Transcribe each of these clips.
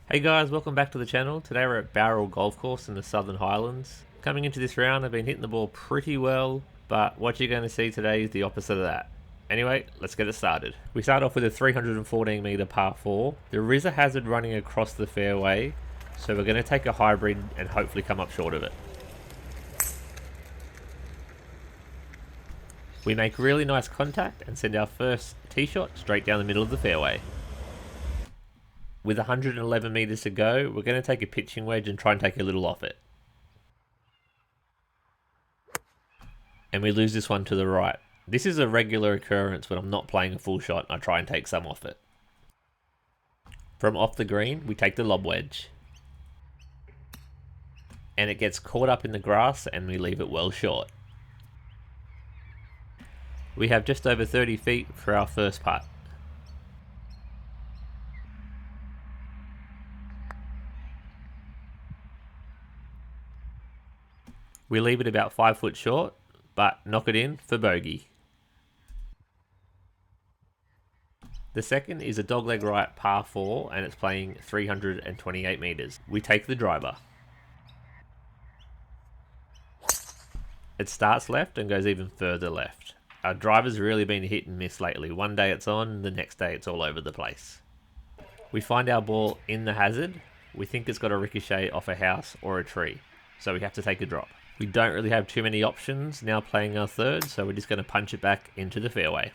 Hey guys, welcome back to the channel. Today we're at Bowral Golf Course in the Southern Highlands. Coming into this round, I've been hitting the ball pretty well, but what you're going to see today is the opposite of that. Anyway, let's get it started. We start off with a 314 metre par 4. There is a hazard running across the fairway, so we're going to take a hybrid and hopefully come up short of it. We make really nice contact and send our first tee shot straight down the middle of the fairway. With 111 metres to go, we're going to take a pitching wedge and try and take a little off it. And we lose this one to the right. This is a regular occurrence when I'm not playing a full shot and I try and take some off it. From off the green, we take the lob wedge. And it gets caught up in the grass and we leave it well short. We have just over 30 feet for our first putt. We leave it about 5 foot short, but knock it in for bogey. The second is a dogleg right par 4 and it's playing 328 metres. We take the driver. It starts left and goes even further left. Our driver's really been hit and miss lately. One day it's on, the next day it's all over the place. We find our ball in the hazard. We think it's got a ricochet off a house or a tree, so we have to take a drop. We don't really have too many options now playing our third, so we're just going to punch it back into the fairway.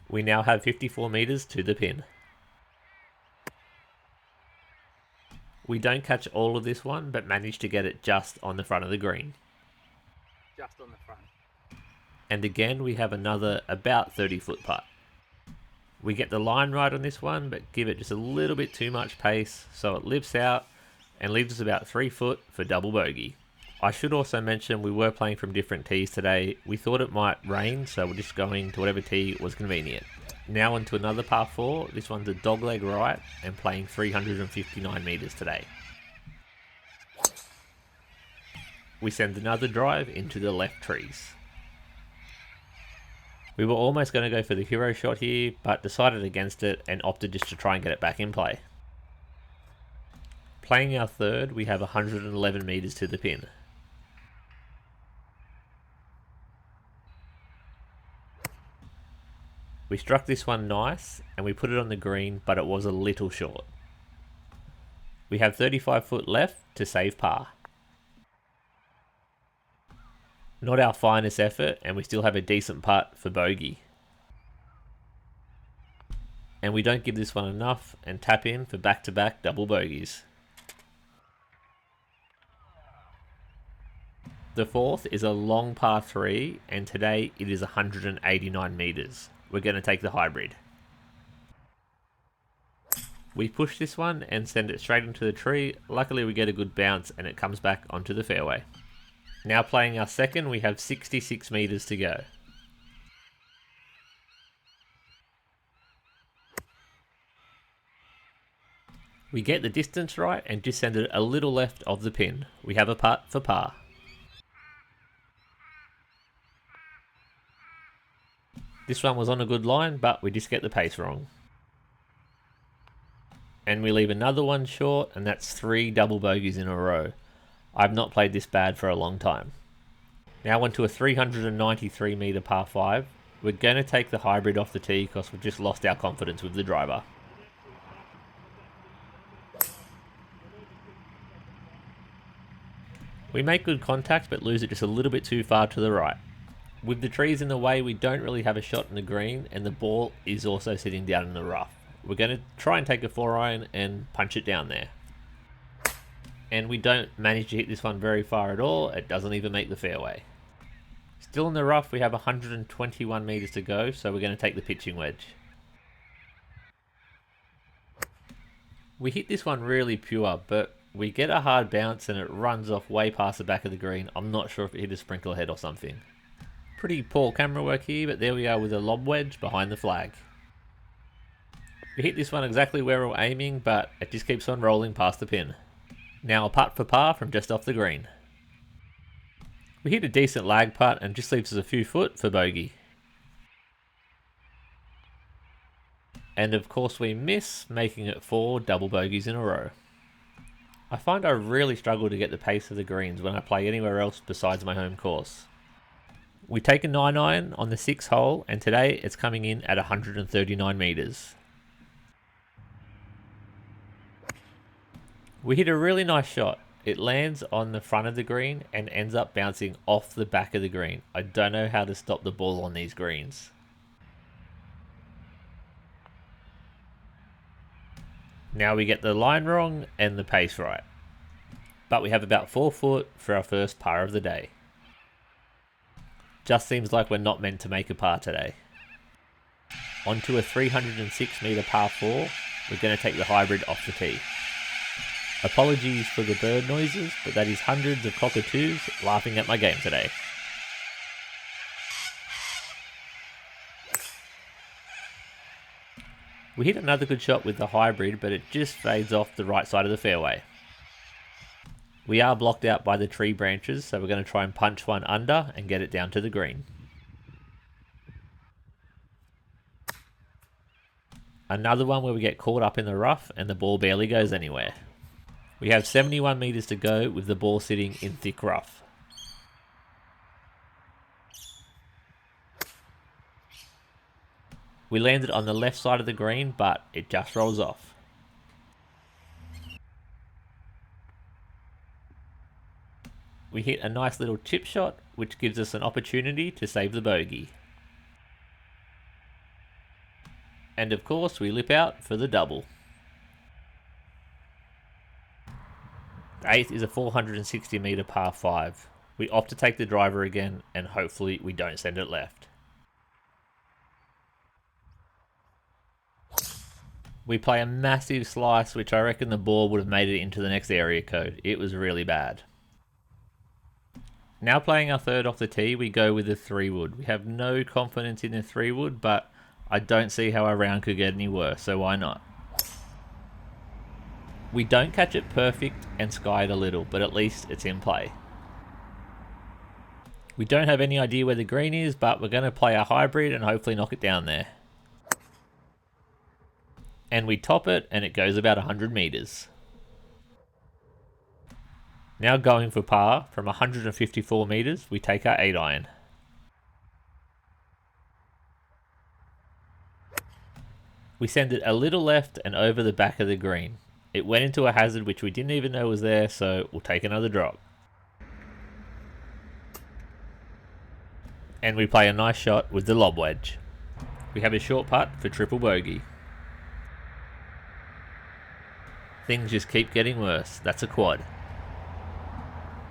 We now have 54 metres to the pin. We don't catch all of this one, but manage to get it just on the front of the green. Just on the front. And again, we have another about 30 foot putt. We get the line right on this one, but give it just a little bit too much pace, so it lifts out and leaves us about 3 foot for double bogey. I should also mention we were playing from different tees today. We thought it might rain, so we're just going to whatever tee was convenient. Now onto another par 4. This one's a dogleg right and playing 359 metres today. We send another drive into the left trees. We were almost going to go for the hero shot here, but decided against it and opted just to try and get it back in play. Playing our third, we have 111 metres to the pin. We struck this one nice and we put it on the green, but it was a little short. We have 35 foot left to save par. Not our finest effort, and we still have a decent putt for bogey. And we don't give this one enough and tap in for back-to-back double bogeys. The fourth is a long par 3, and today it is 189 metres. We're going to take the hybrid. We push this one and send it straight into the tree. Luckily we get a good bounce and it comes back onto the fairway. Now playing our second, we have 66 metres to go. We get the distance right and just send it a little left of the pin. We have a putt for par. This one was on a good line, but we just get the pace wrong. And we leave another one short, and that's 3 double bogeys in a row. I've not played this bad for a long time. Now onto a 393 metre par 5. We're going to take the hybrid off the tee because we've just lost our confidence with the driver. We make good contact but lose it just a little bit too far to the right. With the trees in the way, we don't really have a shot in the green, and the ball is also sitting down in the rough. We're going to try and take a 4-iron and punch it down there. And we don't manage to hit this one very far at all. It doesn't even make the fairway. Still in the rough, we have 121 metres to go, so we're going to take the pitching wedge. We hit this one really pure, but we get a hard bounce and it runs off way past the back of the green. I'm not sure if it hit a sprinkler head or something. Pretty poor camera work here, but there we are with a lob wedge behind the flag. We hit this one exactly where we were aiming, but it just keeps on rolling past the pin. Now a putt for par from just off the green. We hit a decent lag putt and just leaves us a few foot for bogey. And of course we miss, making it 4 double bogeys in a row. I find I really struggle to get the pace of the greens when I play anywhere else besides my home course. We take a 9-iron on the 6th hole, and today it's coming in at 139 metres. We hit a really nice shot. It lands on the front of the green and ends up bouncing off the back of the green. I don't know how to stop the ball on these greens. Now we get the line wrong and the pace right. But we have about 4 foot for our first par of the day. Just seems like we're not meant to make a par today. Onto a 306 metre par 4, we're going to take the hybrid off the tee. Apologies for the bird noises, but that is hundreds of cockatoos laughing at my game today. We hit another good shot with the hybrid, but it just fades off the right side of the fairway. We are blocked out by the tree branches, so we're going to try and punch one under and get it down to the green. Another one where we get caught up in the rough and the ball barely goes anywhere. We have 71 metres to go with the ball sitting in thick rough. We landed on the left side of the green, but it just rolls off. We hit a nice little chip shot, which gives us an opportunity to save the bogey. And of course, we lip out for the double. The 8th is a 460 metre par 5. We opt to take the driver again, and hopefully we don't send it left. We play a massive slice, which I reckon the ball would have made it into the next area code. It was really bad. Now playing our 3rd off the tee, we go with the 3-wood. We have no confidence in the 3-wood, but I don't see how our round could get any worse, so why not? We don't catch it perfect and sky it a little, but at least it's in play. We don't have any idea where the green is, but we're going to play our hybrid and hopefully knock it down there. And we top it, and it goes about 100 metres. Now going for par, from 154 metres, we take our 8-iron. We send it a little left and over the back of the green. It went into a hazard which we didn't even know was there, so we'll take another drop. And we play a nice shot with the lob wedge. We have a short putt for triple bogey. Things just keep getting worse. That's a quad.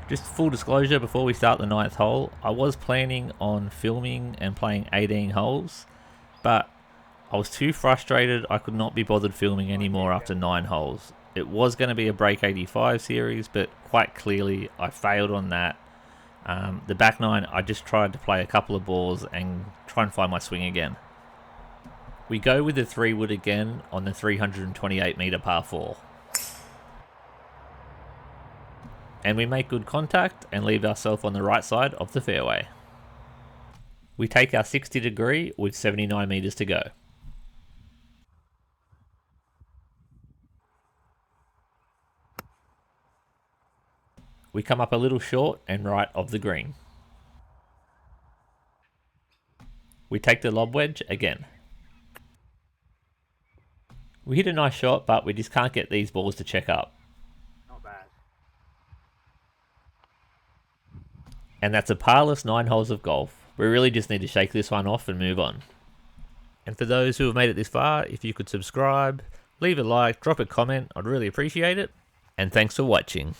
Just full disclosure before we start the 9th hole, I was planning on filming and playing 18 holes, but I was too frustrated. I could not be bothered filming anymore after 9 holes. It was going to be a break 85 series, but quite clearly I failed on that. The back 9, I just tried to play a couple of balls and try and find my swing again. We go with the 3-wood again on the 328 metre par 4. And we make good contact and leave ourselves on the right side of the fairway. We take our 60 degree with 79 metres to go. We come up a little short and right of the green. We take the lob wedge again. We hit a nice shot, but we just can't get these balls to check up. Not bad. And that's a parlous 9 holes of golf. We really just need to shake this one off and move on. And for those who have made it this far, if you could subscribe, leave a like, drop a comment, I'd really appreciate it. And thanks for watching.